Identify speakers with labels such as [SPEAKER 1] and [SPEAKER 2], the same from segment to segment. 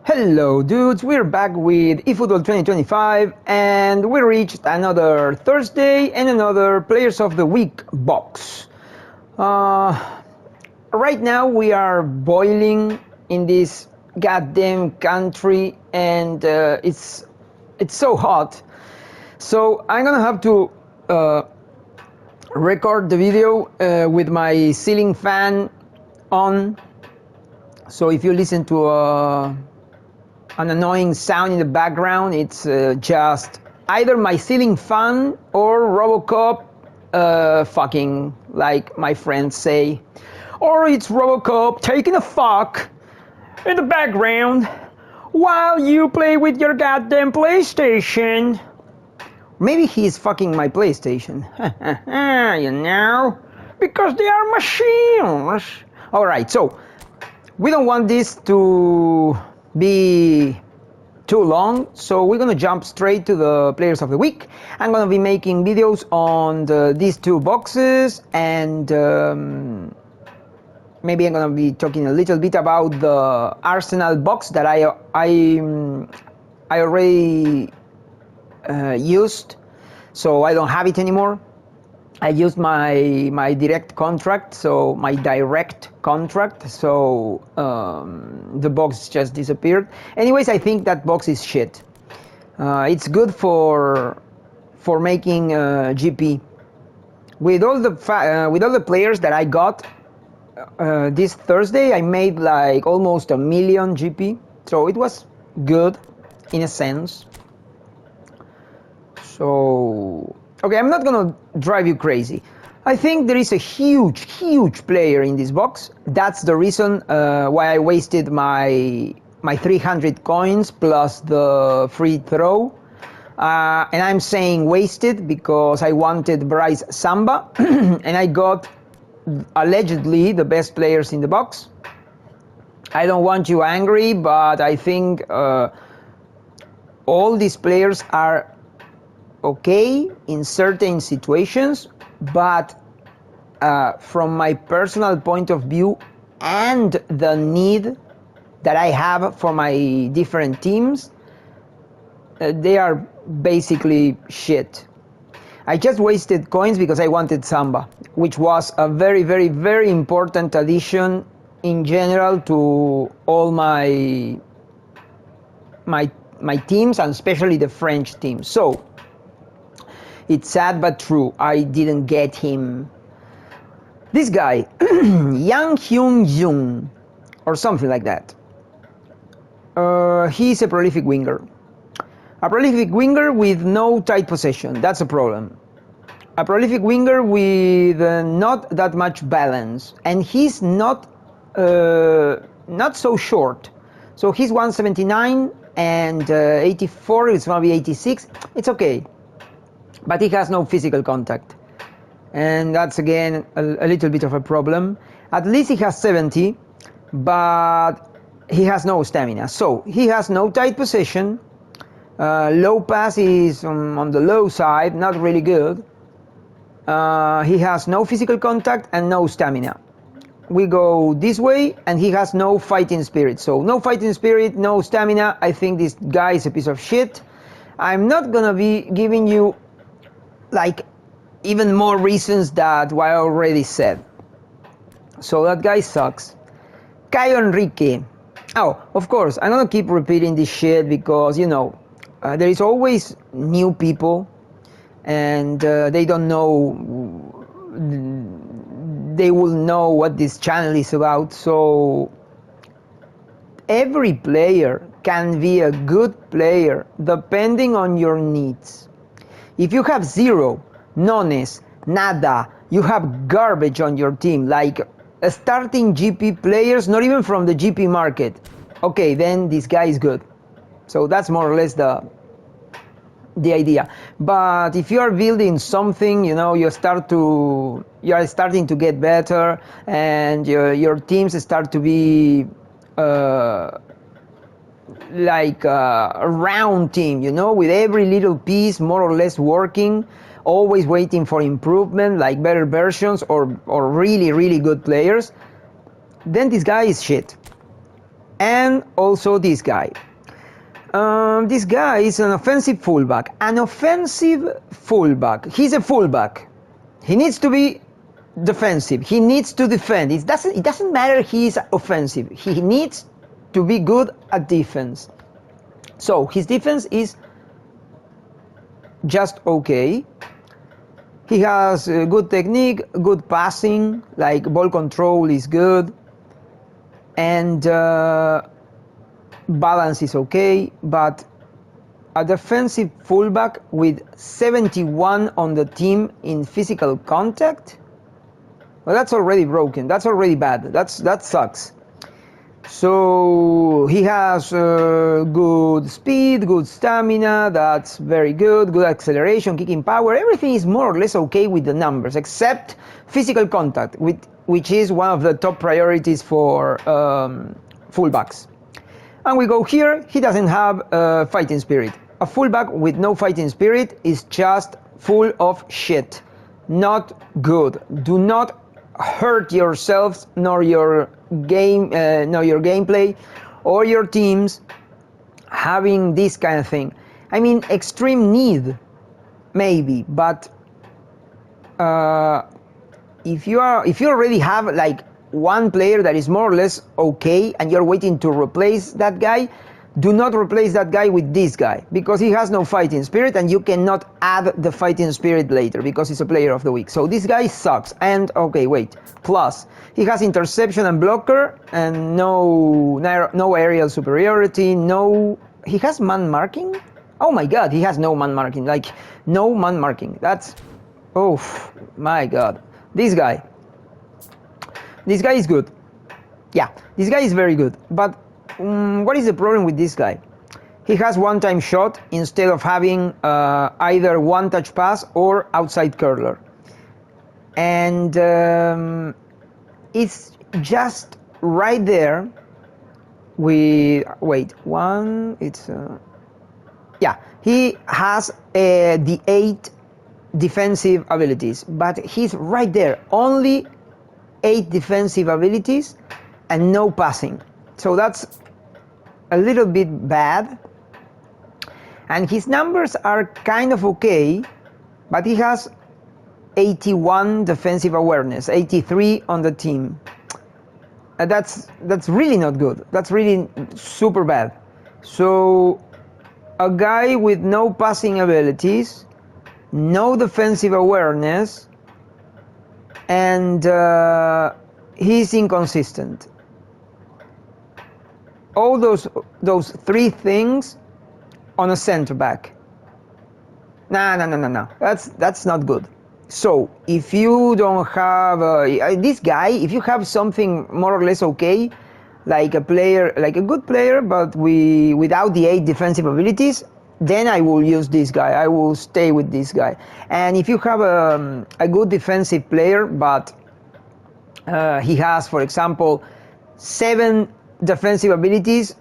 [SPEAKER 1] Hello dudes, we're back with eFootball 2025 and we reached another Thursday and another Players of the Week box. Right now we are boiling in this goddamn country and it's so hot. So I'm gonna have to record the video with my ceiling fan on. So if you listen to an annoying sound in the background, it's just either my ceiling fan or Robocop fucking, like my friends say. Or it's Robocop taking a fuck in the background while you play with your goddamn PlayStation. Maybe he's fucking my PlayStation. You know? Because they are machines. Alright, so we don't want this to be too long, so we're gonna jump straight to the Players of the Week. I'm gonna be making videos on these two boxes, and maybe I'm gonna be talking a little bit about the Arsenal box that I already used, so I don't have it anymore. I used my direct contract, so the box just disappeared. Anyways, I think that box is shit. It's good for making GP. With all the players that I got this Thursday, I made like almost 1 million GP, so it was good in a sense. So okay, I'm not gonna drive you crazy. I think there is a huge player in this box. That's the reason why I wasted my 300 coins plus the free throw. And I'm saying wasted because I wanted Bryce Samba and I got allegedly the best players in the box. I don't want you angry, but I think all these players are okay in certain situations, but from my personal point of view and the need that I have for my different teams, they are basically shit. I just wasted coins because I wanted Samba, which was a very important addition in general to all my teams, and especially the French team. So it's sad but true, I didn't get him. This guy, Yang Hyun-jung, or something like that. He's a prolific winger. A prolific winger with no tight possession, that's a problem. A prolific winger with not that much balance. And he's not so short. So he's 179 and 84, it's gonna be 86. It's okay. But he has no physical contact, and that's again a little bit of a problem. At least he has 70, but he has no stamina, so he has no tight possession. Low pass is on the low side, not really good. He has no physical contact and no stamina. We go this way, and he has no fighting spirit. So no fighting spirit, no stamina. I think this guy is a piece of shit. I'm not gonna be giving you like even more reasons that what I already said. So that guy sucks. Caio Henrique. Oh, of course, I'm gonna keep repeating this shit because, you know, there is always new people and they don't know, they will know what this channel is about. So every player can be a good player depending on your needs. If you have zero, nones, nada, you have garbage on your team, like starting GP players, not even from the GP market, okay, then this guy is good. So that's more or less the idea. But if you are building something, you know, you are starting to get better, and your teams start to be like a round team, you know, with every little piece more or less working, always waiting for improvement, like better versions or really good players, then this guy is shit. and also this guy. This guy is an offensive fullback. An offensive fullback. He's a fullback. He needs to be defensive. He needs to defend. It doesn't matter he's offensive. He needs to be good at defense. So his defense is just okay. He has good technique, good passing, like ball control is good, and balance is okay, but a defensive fullback with 71 on the team in physical contact, well, that's already broken. That's already bad. That sucks. So he has good speed, good stamina, that's very good, good acceleration, kicking power, everything is more or less okay with the numbers, except physical contact, which is one of the top priorities for fullbacks. And we go here, he doesn't have fighting spirit. A fullback with no fighting spirit is just full of shit. Not good. Do not hurt yourselves nor your gameplay or your teams having this kind of thing. I mean, extreme need maybe, but if you already have like one player that is more or less okay and you're waiting to replace that guy, do not replace that guy with this guy, because he has no fighting spirit and you cannot add the fighting spirit later because he's a player of the week. So this guy sucks. And okay, wait, plus he has interception and blocker and no aerial superiority, he has man marking. Oh my god, he has no man marking, like no man marking. That's, oh my god. This guy is good. Yeah, this guy is very good, but what is the problem with this guy? He has one-time shot instead of having either one-touch pass or outside curler. And it's just right there with, wait, one, it's, yeah, he has the 8 defensive abilities, but he's right there, only 8 defensive abilities and no passing. So that's a little bit bad, and his numbers are kind of okay, but he has 81 defensive awareness, 83 on the team. That's really not good. That's really super bad. So a guy with no passing abilities, no defensive awareness, and he's inconsistent. All those 3 things on a center back. No. That's not good. So if you don't have this guy, if you have something more or less okay, like a player, like a good player, but without the 8 defensive abilities, then I will use this guy. I will stay with this guy. And if you have a good defensive player, but he has, for example, 7 defensive abilities,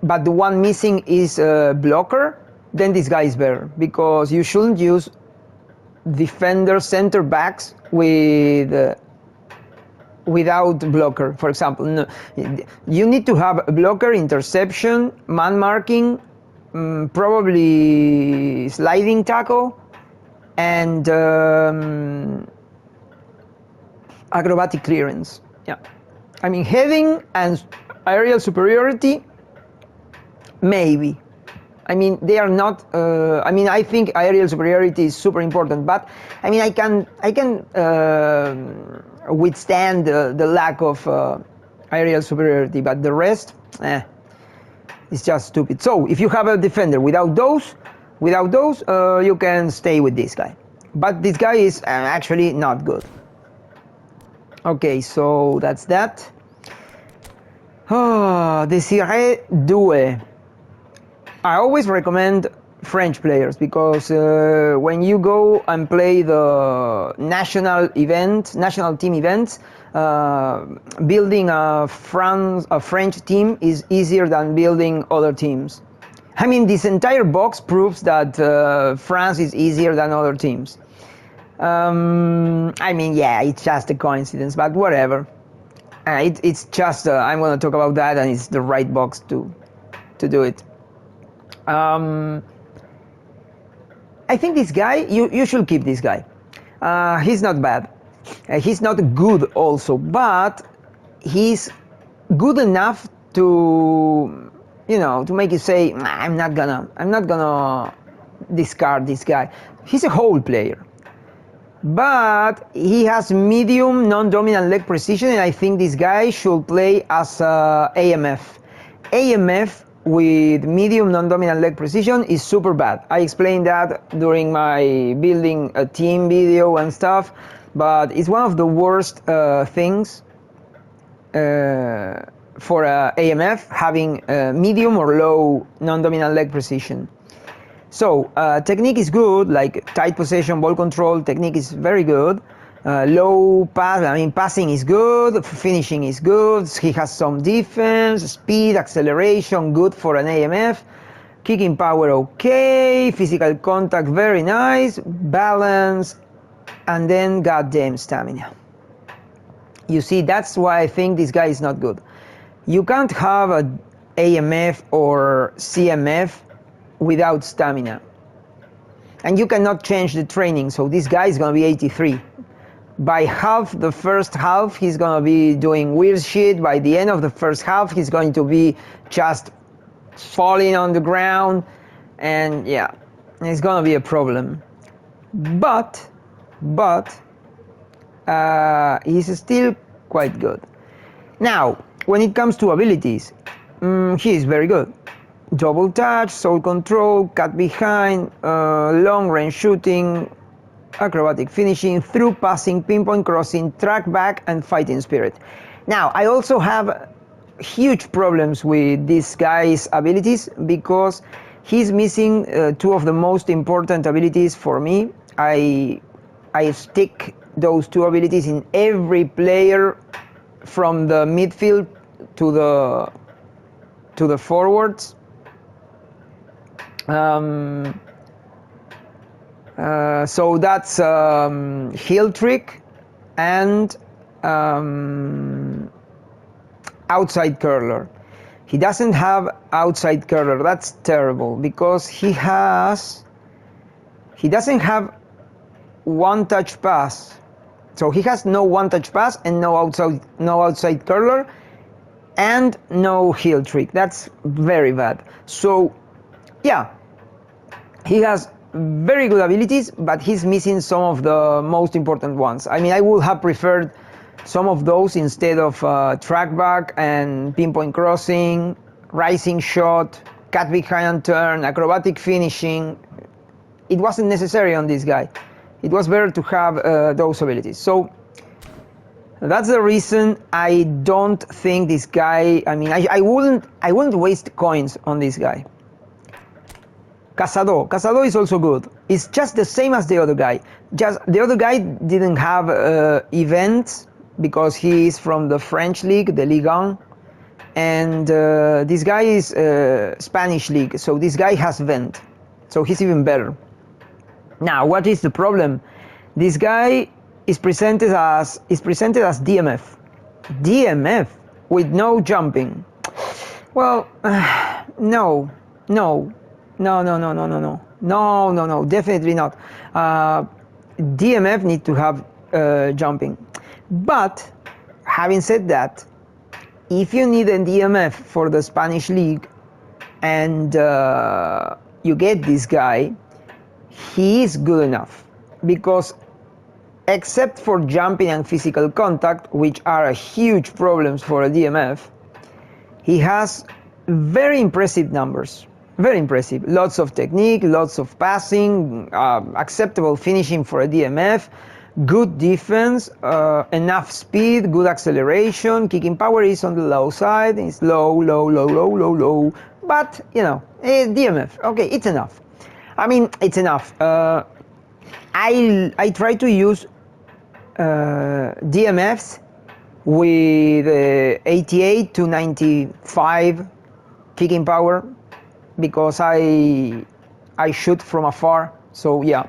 [SPEAKER 1] but the one missing is blocker, then this guy is better, because you shouldn't use defender center backs without blocker, for example. No, you need to have a blocker, interception, man marking, probably sliding tackle, and acrobatic clearance. Yeah, I mean, heading and aerial superiority, maybe. I mean, they are not. I mean, I think aerial superiority is super important, but I mean, I can withstand the lack of aerial superiority, but the rest, it's just stupid. So if you have a defender without those, you can stay with this guy. But this guy is actually not good. Okay, so that's that. Désiré Doué. I always recommend French players, because when you go and play the national team events, building a French team is easier than building other teams. I mean, this entire box proves that France is easier than other teams. I mean, yeah, it's just a coincidence, but whatever. It's just I'm going to talk about that, and it's the right box to do it. I think this guy, you should keep this guy. He's not bad. He's not good also, but he's good enough to, you know, to make you say, I'm not gonna discard this guy. He's a whole player, but he has medium non-dominant leg precision, and I think this guy should play as AMF. AMF with medium non-dominant leg precision is super bad. I explained that during my building a team video and stuff, but it's one of the worst things for AMF, having medium or low non-dominant leg precision. So technique is good, like tight possession, ball control technique is very good. Low pass, I mean passing is good, finishing is good, he has some defense, speed, acceleration, good for an AMF. Kicking power okay, physical contact very nice, balance, and then goddamn stamina. You see, that's why I think this guy is not good. You can't have an AMF or CMF without stamina. And you cannot change the training, so this guy is going to be 83. By the first half, he's going to be doing weird shit. By the end of the first half, he's going to be just falling on the ground. And yeah, it's going to be a problem. But he's still quite good. Now, when it comes to abilities, he is very good. Double touch, soul control, cut behind, long range shooting, acrobatic finishing, through passing, pinpoint crossing, track back, and fighting spirit. Now, I also have huge problems with this guy's abilities because he's missing two of the most important abilities for me. I stick those two abilities in every player from the midfield to the forwards. So that's heel trick and outside curler. He doesn't have outside curler. That's terrible because he doesn't have one touch pass. So he has no one touch pass and no outside curler and no heel trick. That's very bad. So yeah, he has very good abilities, but he's missing some of the most important ones. I mean, I would have preferred some of those instead of track back and pinpoint crossing, rising shot, cut behind and turn, acrobatic finishing. It wasn't necessary on this guy. It was better to have those abilities. So that's the reason I don't think this guy. I mean, I wouldn't waste coins on this guy. Casado is also good. It's just the same as the other guy. Just the other guy didn't have events because he is from the French league, the Ligue 1, and this guy is Spanish league. So this guy has vent, so he's even better. Now, what is the problem? This guy is presented as DMF. DMF with no jumping. Well, no, definitely not. DMF need to have jumping. But having said that, if you need a DMF for the Spanish league and you get this guy, he is good enough because except for jumping and physical contact, which are huge problems for a DMF, he has very impressive numbers. Very impressive. Lots of technique, lots of passing, acceptable finishing for a DMF, good defense, enough speed, good acceleration. Kicking power is on the low side. It's low. But, you know, DMF, okay, it's enough. I mean, it's enough. I try to use DMFs with 88 to 95 kicking power because I shoot from afar, so yeah.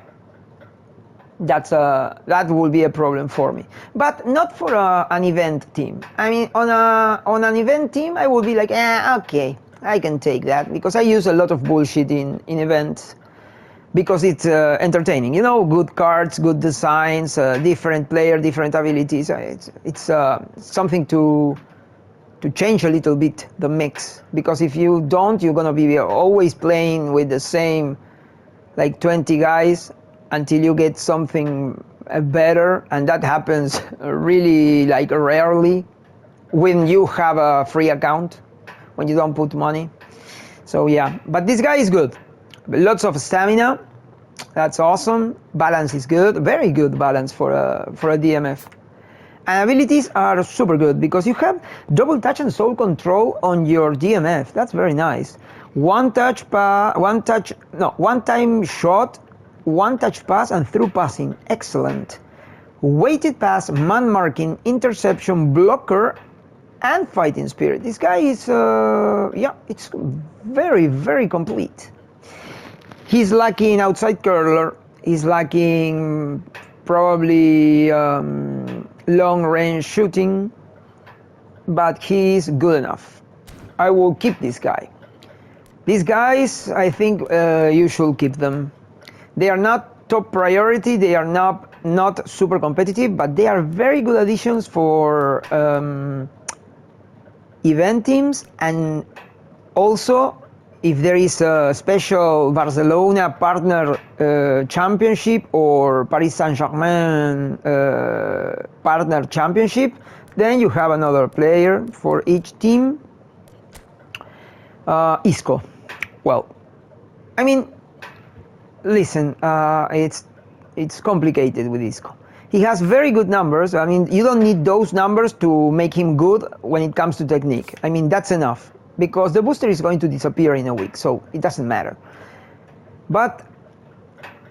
[SPEAKER 1] that will be a problem for me, but not for an event team. I mean, on an event team, I will be like, okay, I can take that, because I use a lot of bullshit in events, because it's entertaining, you know, good cards, good designs, different player, different abilities. It's something to change a little bit the mix, because if you don't, you're gonna be always playing with the same like 20 guys until you get something better, and that happens really like rarely when you have a free account, when you don't put money. So yeah, but this guy is good. Lots of stamina, that's awesome. Balance is good, very good balance for a DMF. And abilities are super good, because you have double touch and soul control on your DMF. That's very nice. One time shot, one touch pass, and through passing. Excellent. Weighted pass, man marking, interception, blocker, and fighting spirit. This guy is, it's very, very complete. He's lacking outside curler. He's lacking probably long range shooting, but he's good enough. I will keep this guy. These guys, I think you should keep them. They are not top priority, they are not super competitive, but they are very good additions for event teams. And also, if there is a special Barcelona partner championship or Paris Saint-Germain partner championship, then you have another player for each team. Isco. Well, I mean, listen, it's complicated with Isco. He has very good numbers. I mean, you don't need those numbers to make him good when it comes to technique. I mean, that's enough, because the booster is going to disappear in a week, so it doesn't matter. But,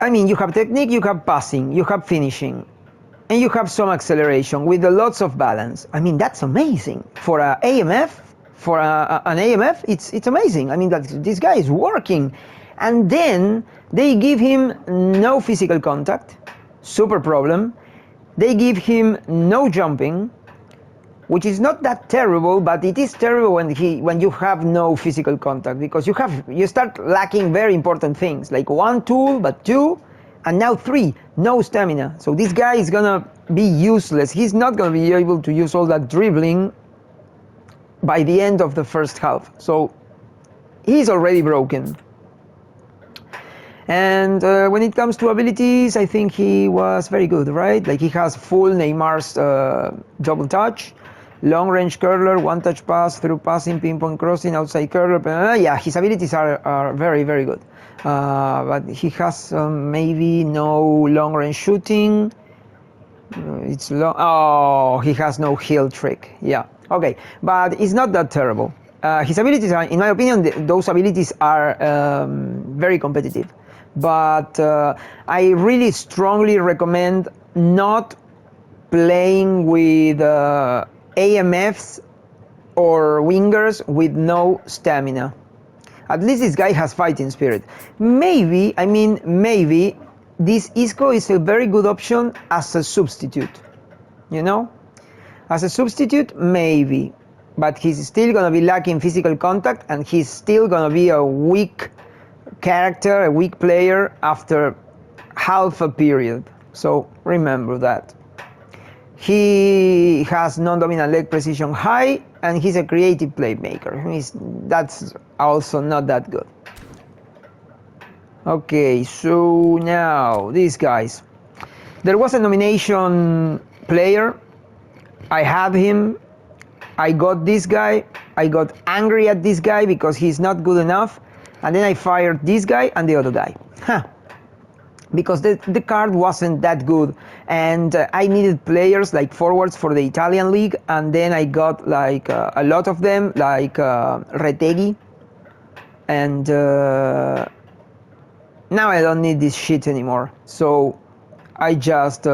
[SPEAKER 1] I mean, you have technique, you have passing, you have finishing, and you have some acceleration with lots of balance. I mean, that's amazing. For an AMF, it's amazing. I mean, this guy is working. And then they give him no physical contact, super problem. They give him no jumping, which is not that terrible, but it is terrible when you have no physical contact, because you start lacking very important things, like 1 tool, but 2, and now 3, no stamina. So this guy is gonna be useless. He's not gonna be able to use all that dribbling by the end of the first half. So he's already broken. And when it comes to abilities, I think he was very good, right? Like, he has full Neymar's double touch, long range curler, one touch pass, through passing, ping pong crossing, outside curler. Yeah, his abilities are very, very good. But he has maybe no long range shooting. It's long. Oh, he has no heal trick. Yeah, okay, but it's not that terrible. His abilities are, in my opinion, those abilities are very competitive. But I really strongly recommend not playing with AMFs or wingers with no stamina. At least this guy has fighting spirit. Maybe this Isco is a very good option as a substitute. You know? As a substitute, maybe. But he's still gonna be lacking physical contact, and he's still gonna be a weak character, a weak player after half a period. So remember that. He has non-dominant leg precision high, and he's a creative playmaker. That's also not that good. Okay, so now these guys. There was a nomination player. I had him. I got this guy. I got angry at this guy because he's not good enough. And then I fired this guy and the other guy. Because the card wasn't that good, and I needed players like forwards for the Italian league, and then I got like a lot of them, like Retegui, and now I don't need this shit anymore. So I just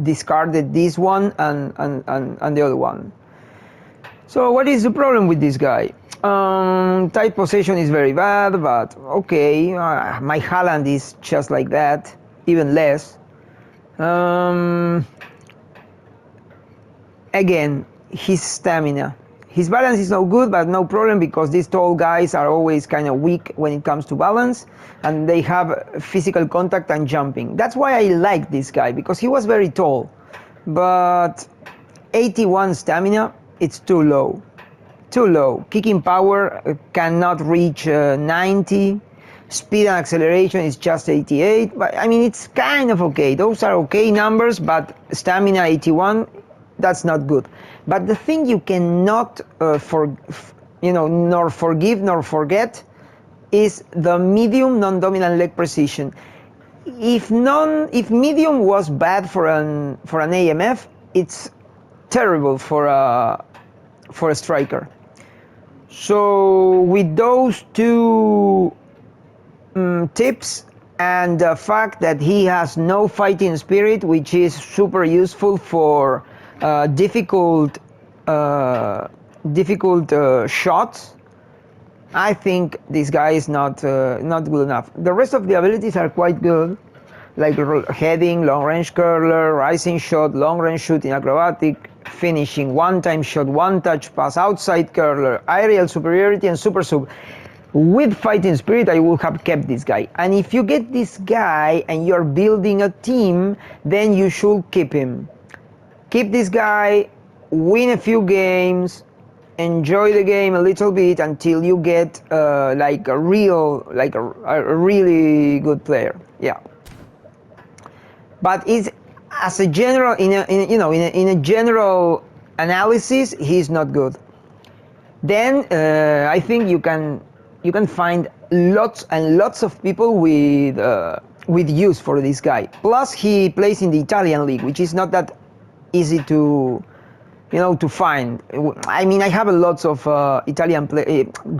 [SPEAKER 1] discarded this one and the other one. So what is the problem with this guy? Tight possession is very bad, but okay, my Haaland is just like that. even less. Again, his stamina. His balance is no good, but no problem, because these tall guys are always kind of weak when it comes to balance, and they have physical contact and jumping. That's why I like this guy, because he was very tall. But 81 stamina, it's too low. Too low. Kicking power cannot reach 90. Speed and acceleration is just 88. But I mean, it's kind of okay. Those are okay numbers, but stamina 81, that's not good. But the thing you cannot nor forgive nor forget is the medium non-dominant leg precision. If medium was bad for an AMF, it's terrible for a striker. So with those two tips, and the fact that he has no fighting spirit, which is super useful for difficult shots, I think this guy is not good enough. The rest of the abilities are quite good, like heading, long-range curler, rising shot, long-range shooting, acrobatic, finishing, one-time shot, one-touch pass, outside curler, aerial superiority, and super sub. With fighting spirit, I would have kept this guy. And if you get this guy and you're building a team, then you should keep him. Keep this guy, win a few games, enjoy the game a little bit until you get a really good player. Yeah. But as a general, in a general analysis, he's not good. Then I think you can find lots and lots of people with use for this guy. Plus, he plays in the Italian league, which is not that easy to find. I mean, I have lots of Italian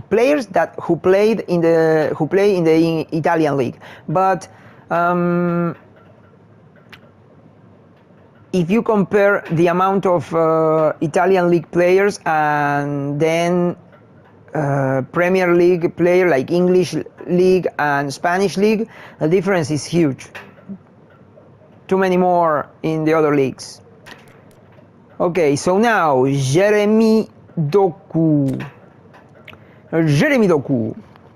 [SPEAKER 1] players who play in the Italian league, but if you compare the amount of Italian league players and then Premier League player, like English league and Spanish league, the difference is huge. Too many more in the other leagues. Okay, so now Jeremy Doku.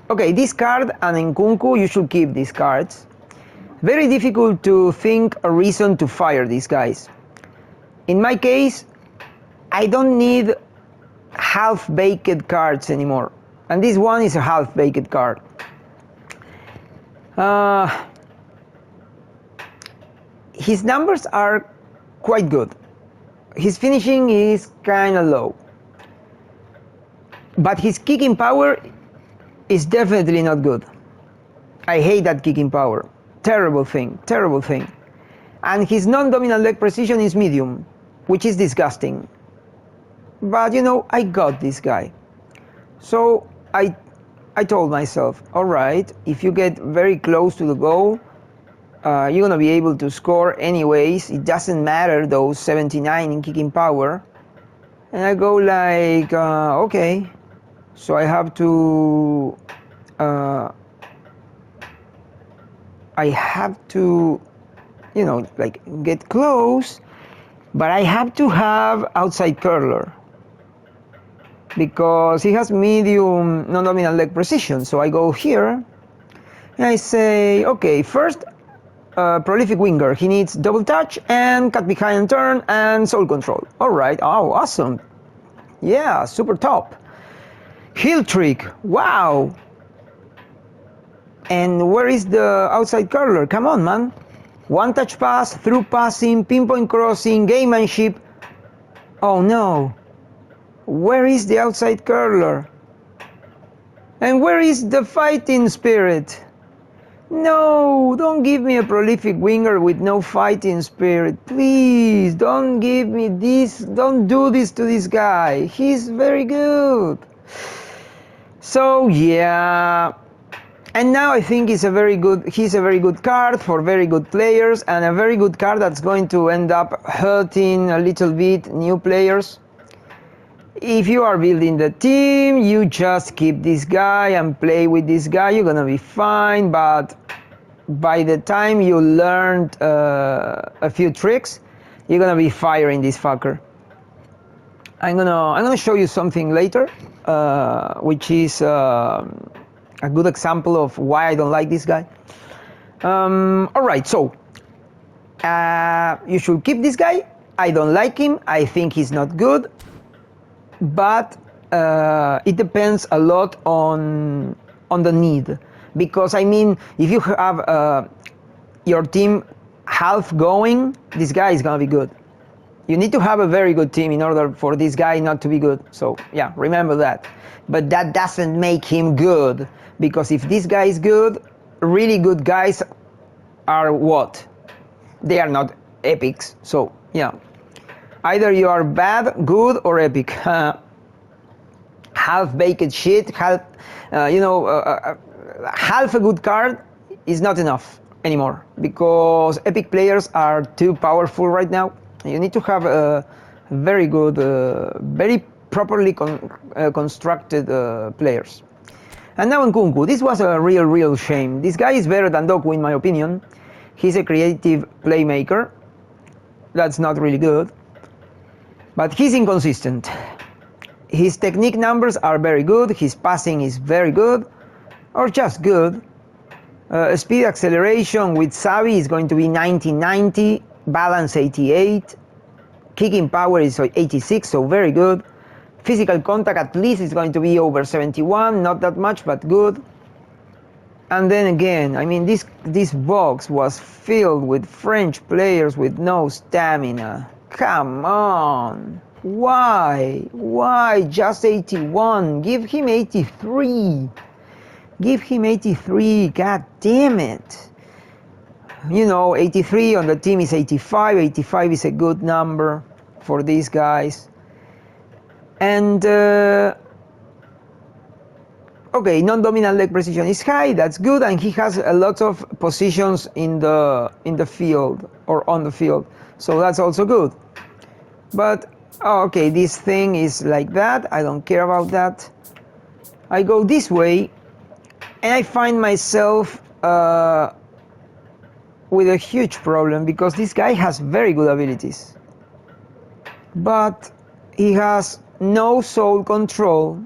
[SPEAKER 1] Okay, this card and Nkunku, you should keep these cards. Very difficult to think a reason to fire these guys. In my case, I don't need half-baked cards anymore. And this one is a half-baked card. His numbers are quite good. His finishing is kind of low. But his kicking power is definitely not good. I hate that kicking power. Terrible thing. And his non-dominant leg precision is medium, which is disgusting. But I got this guy. So I told myself, all right, if you get very close to the goal, you're going to be able to score anyways. It doesn't matter those 79 in kicking power. And I go like, okay, so I have to get close, but I have to have outside curler because he has medium non-dominant leg precision. So I go here and I say, okay, first, prolific winger. He needs double touch and cut behind and turn and soul control. All right, oh, awesome. Yeah, super top. Heel trick, wow. And where is the outside curler? Come on, man. One touch pass, through passing, pinpoint crossing, gamemanship. Oh no. Where is the outside curler? And where is the fighting spirit? No, don't give me a prolific winger with no fighting spirit. Please, don't give me this. Don't do this to this guy. He's very good. So yeah. And now I think he's a very good card for very good players, and a very good card that's going to end up hurting a little bit new players. If you are building the team, you just keep this guy and play with this guy. You're gonna be fine, but by the time you learned a few tricks, you're gonna be firing this fucker. I'm gonna show you something later, which is a good example of why I don't like this guy. All right, so you should keep this guy. I don't like him. I think he's not good, but it depends a lot on the need. Because I mean, if you have your team half going, this guy is gonna be good. You need to have a very good team in order for this guy not to be good. So yeah, remember that. But that doesn't make him good, because if this guy is good, really good guys are what? They are not epics. So yeah, either you are bad, good, or epic. Half-baked shit, half a good card is not enough anymore, because epic players are too powerful right now. You need to have a very good, very properly constructed players. And now Nkunku, this was a real shame. This guy is better than Doku in my opinion. He's a creative playmaker. That's not really good. But he's inconsistent. His technique numbers are very good. His passing is very good, or just good. Speed acceleration with savvy is going to be 90-90. Balance 88. Kicking power is 86, so very good. Physical contact at least is going to be over 71, not that much, but good. And then again, I mean, this box was filled with French players with no stamina. Come on. Why just 81? Give him 83. Give him 83. God damn it. You know, 83 on the team is 85. 85 is a good number for these guys. And okay, non-dominant leg precision is high. That's good, and he has a lot of positions in the field or on the field, so that's also good. But okay, this thing is like that. I don't care about that. I go this way, and I find myself with a huge problem, because this guy has very good abilities, but he has no soul control,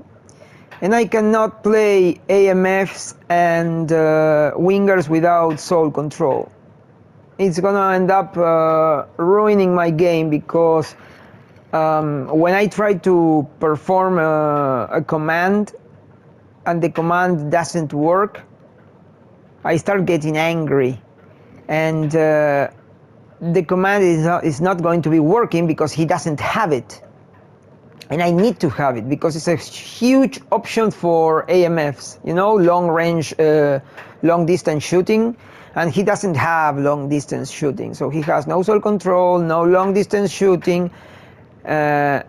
[SPEAKER 1] and I cannot play AMFs and wingers without soul control. It's gonna end up ruining my game, because when I try to perform a command and the command doesn't work, I start getting angry, and the command is not going to be working because he doesn't have it, and I need to have it because it's a huge option for AMFs, you know, long range, long distance shooting, and he doesn't have long distance shooting, so he has no soul control, no long distance shooting, and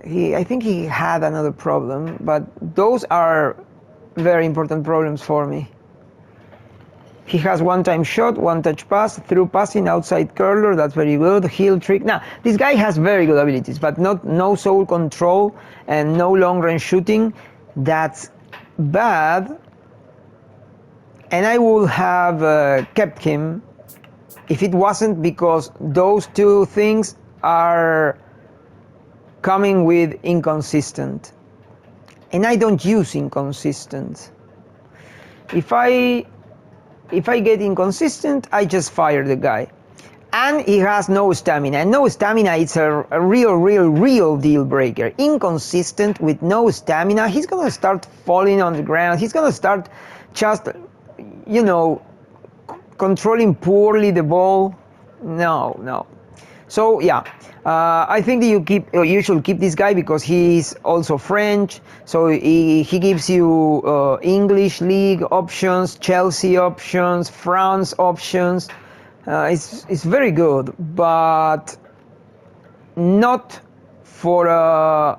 [SPEAKER 1] I think he had another problem, but those are very important problems for me. He has one-time shot, one-touch pass, through passing, outside curler, that's very good. Heel trick. Now, this guy has very good abilities, but no soul control and no long-range shooting. That's bad. And I would have kept him if it wasn't because those two things are coming with inconsistent. And I don't use inconsistent. If I get inconsistent, I just fire the guy. And he has no stamina. And no stamina is a real deal breaker. Inconsistent with no stamina, he's gonna start falling on the ground. He's gonna start just, you know, controlling poorly the ball. No. So yeah, I think that you should keep this guy because he's also French. So he gives you English league options, Chelsea options, France options. It's very good, but not for a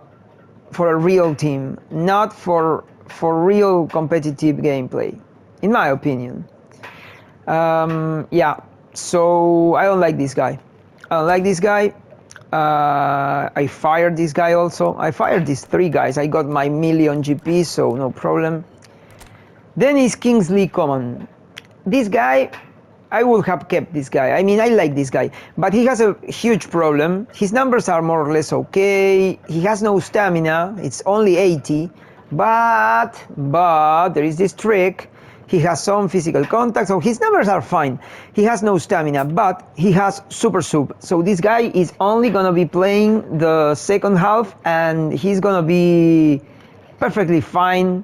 [SPEAKER 1] real team, not for real competitive gameplay, in my opinion. Yeah, so I don't like this guy. I fired this guy also. I fired these three guys. I got my million GP, so no problem. Then is Kingsley Coman. This guy, I would have kept this guy. I mean, I like this guy, but he has a huge problem. His numbers are more or less okay. He has no stamina. It's only 80, but there is this trick. He has some physical contact, so his numbers are fine. He has no stamina, but he has super sub. So this guy is only gonna be playing the second half, and he's gonna be perfectly fine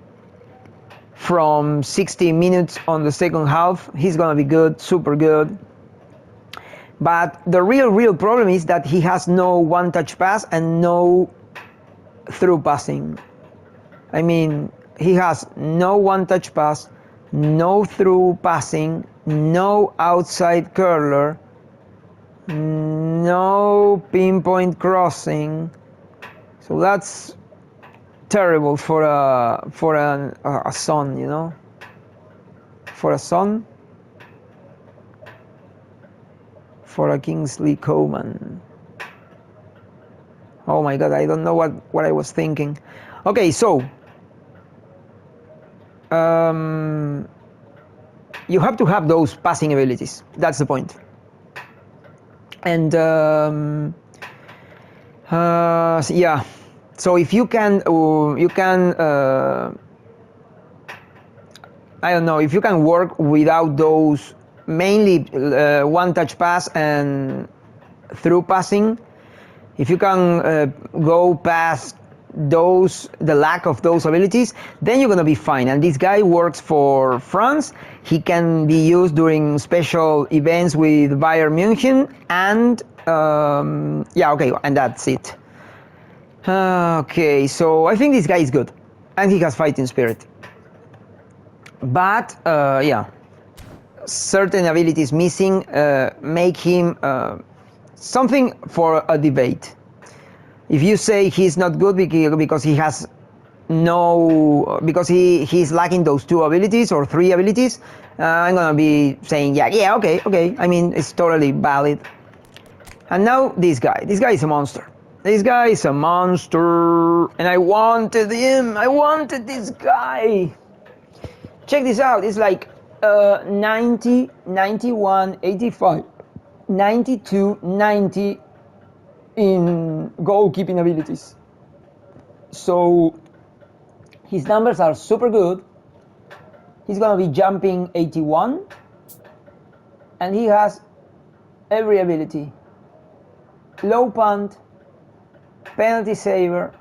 [SPEAKER 1] from 60 minutes on the second half. He's gonna be good, super good. But the real problem is that he has no one-touch pass and no through passing. I mean, he has no one-touch pass, no through passing, no outside curler, no pinpoint crossing. So that's terrible for a son, you know. For a son, for a Kingsley Coman. Oh my God, I don't know what I was thinking. Okay, so you have to have those passing abilities. That's the point. And yeah. So if you can, I don't know, if you can work without those, mainly one-touch pass and through passing, if you can go past those, the lack of those abilities, then you're gonna be fine. And this guy works for France. He can be used during special events with Bayern München, and yeah, okay, and that's it. Okay, so I think this guy is good, and he has fighting spirit. But yeah, certain abilities missing make him something for a debate. If you say he's not good because he has no, because he's lacking those two abilities or three abilities, I'm gonna be saying yeah, okay. I mean, it's totally valid. And now this guy is a monster. This guy is a monster, and I wanted him. I wanted this guy. Check this out. It's like 90, 91, 85, 92, 90 in goalkeeping abilities. So his numbers are super good. He's gonna be jumping 81, and he has every ability: low punt, penalty saver,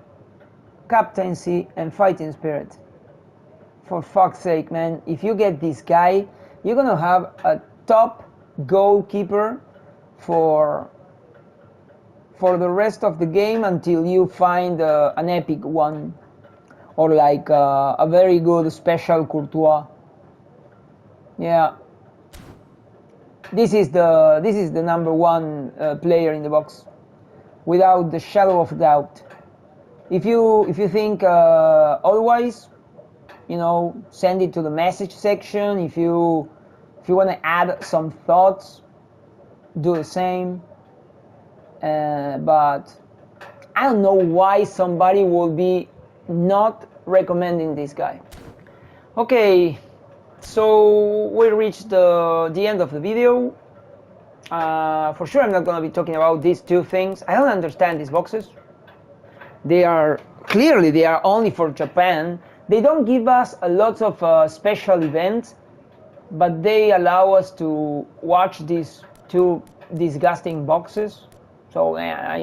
[SPEAKER 1] captaincy, and fighting spirit. For fuck's sake, man, if you get this guy, you're gonna have a top goalkeeper for the rest of the game until you find an epic one, or like a very good special Courtois. Yeah, this is the number one player in the box, without the shadow of doubt. If you think otherwise, you know, send it to the message section. If you want to add some thoughts, do the same. But I don't know why somebody will be not recommending this guy. Okay, so we reached the end of the video. For sure I'm not going to be talking about these two things. I don't understand these boxes. They are only for Japan. They don't give us a lot of special events, but they allow us to watch these two disgusting boxes. So I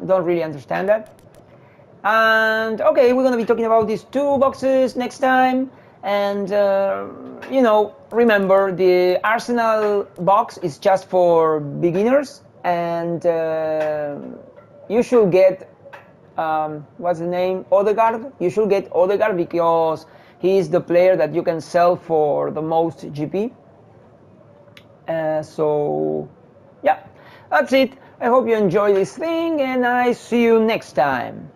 [SPEAKER 1] don't really understand that. And okay, we're going to be talking about these two boxes next time. And you know, remember, the Arsenal box is just for beginners, and you should get what's the name? Odegaard. You should get Odegaard because he is the player that you can sell for the most GP. So yeah, that's it. I hope you enjoy this thing, and I see you next time.